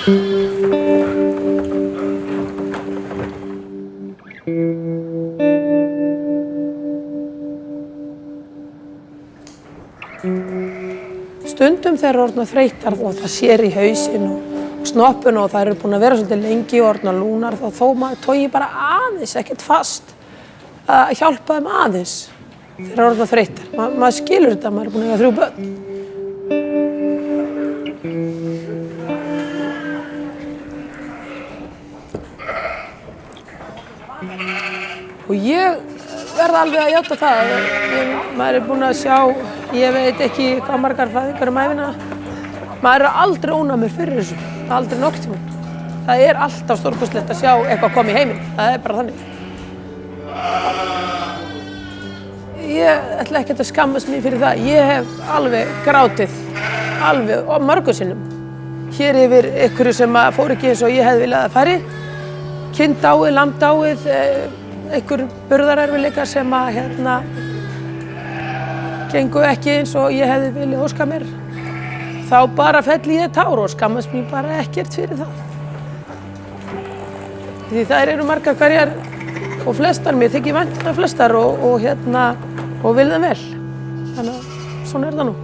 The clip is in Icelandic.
Stundum þegar orðnar þreyttar og það sér í hausinn og snoppun og það eru búin að vera svolítið lengi og orðnar lúnar þá þó maður togi bara aðeins, ekkert fast, að hjálpa þeim aðeins þegar orðnar þreyttar. Maður skilur þetta, maður er búin að eiga 3 börn. Og ég verð alveg að játa það, maður er búin að sjá, ég veit ekki hvað margar fæðingar ævina, maður er aldrei ónæmur fyrir þessu, aldrei nokkurn tímann. Það er alltaf stórkostlegt að sjá eitthvað koma í heiminn, það er bara þannig. Ég ætla ekkert að skammast mig fyrir það, ég hef alveg grátið, alveg og mörgum sinnum. Hér yfir einhverju sem fór ekki eins og ég hefði viljað að fari, kind dáið, lamb dáið, einhver burðarerfiðleikar sem gengu ekki eins og ég hefði viljað óska mér. Þá bara felli ég tár og skammast mér bara ekkert fyrir það. Því þær eru margar hverjar og flestar, mér þykir vænt um flestar og vil þeim vel. Þannig að svona er það nú.